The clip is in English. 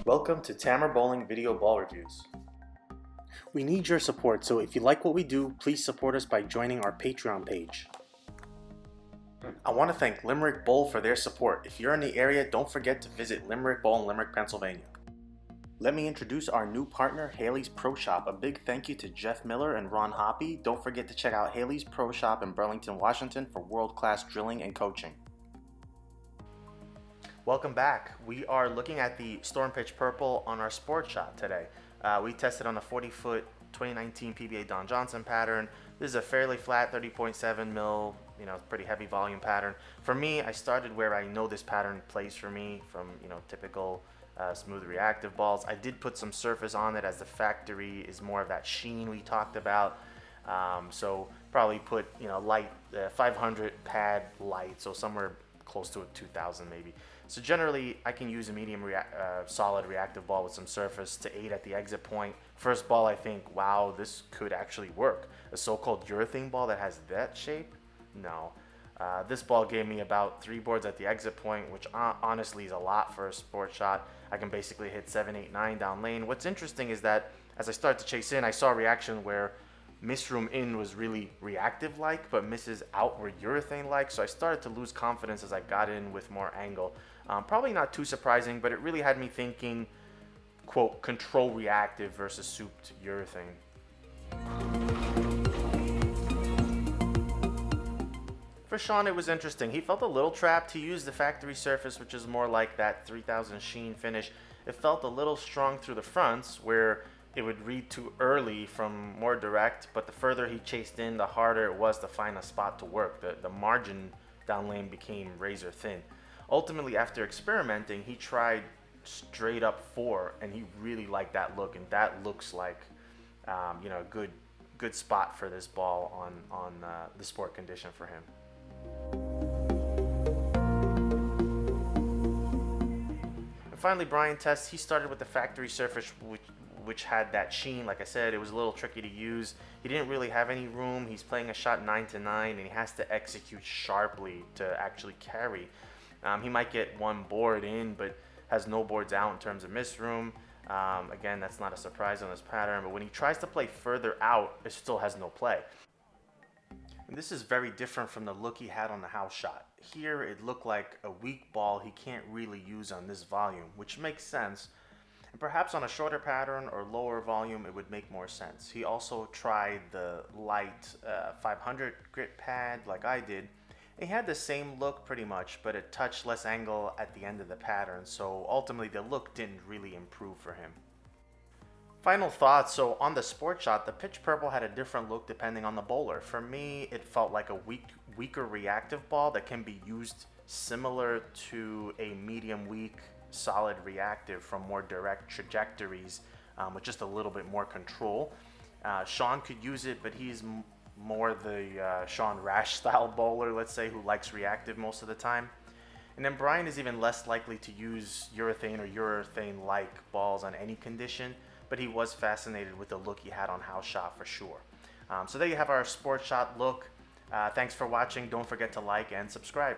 Welcome to Tammer Bowling Video Ball Reviews. We need your support, so if you like what we do, please support us by joining our Patreon page. I want to thank Limerick Bowl for their support. If you're in the area, don't forget to visit Limerick Bowl in Limerick, Pennsylvania. Let me introduce our new partner, Haley's Pro Shop. A big thank you to Jeff Miller and Ron Hoppy. Don't forget to check out Haley's Pro Shop in Burlington, Washington for world-class drilling and coaching. Welcome back. We are looking at the Storm Pitch Purple on our sport shot today. We tested on a 40-foot 2019 PBA Don Johnson Pattern. This is a fairly flat 30.7 mil, pretty heavy volume pattern. For me, I started where I know this pattern plays for me from, typical smooth reactive balls. I did put some surface on it as the factory is more of that sheen we talked about. So probably put, light 500 pad light, so somewhere close to a 2000 maybe. So generally, I can use a medium solid reactive ball with some surface to aid at the exit point. First ball, I think, wow, this could actually work. A so-called urethane ball that has that shape? No. This ball gave me about 3 boards at the exit point, which honestly is a lot for a sport shot. I can basically hit 7, 8, 9 down lane. What's interesting is that as I started to chase in, I saw a reaction where miss room in was really reactive-like, but misses out were urethane-like. So I started to lose confidence as I got in with more angle. Probably not too surprising, but it really had me thinking, quote, control reactive versus souped urethane. For Sean, it was interesting. He felt a little trapped. He used the factory surface, which is more like that 3000 sheen finish. It felt a little strong through the fronts, where it would read too early from more direct, but the further he chased in, the harder it was to find a spot to work. The margin down lane became razor thin. Ultimately, after experimenting, he tried straight up 4, and he really liked that look, and that looks like a good spot for this ball on the sport condition for him. And finally, Brian tests. He started with the factory surface, which had that sheen. Like I said, it was a little tricky to use. He didn't really have any room. He's playing a shot 9 to 9, and he has to execute sharply to actually carry. He might get 1 board in, but has no boards out in terms of miss room. Again, that's not a surprise on this pattern, but when he tries to play further out, it still has no play. And this is very different from the look he had on the house shot. Here, it looked like a weak ball he can't really use on this volume, which makes sense. And perhaps on a shorter pattern or lower volume, it would make more sense. He also tried the light 500 grit pad like I did. He had the same look pretty much, but a touch less angle at the end of the pattern, so ultimately the look didn't really improve for him. Final thoughts. So on the sport shot, the pitch purple had a different look depending on the bowler. For me, it felt like a weaker reactive ball that can be used similar to a medium weak solid reactive from more direct trajectories with just a little bit more control. Sean could use it, but he's more the Sean Rash style bowler, let's say, who likes reactive most of the time. And then Brian is even less likely to use urethane or urethane-like balls on any condition, but he was fascinated with the look he had on house shot for sure. So there you have our sport shot look. Thanks for watching. Don't forget to like and subscribe.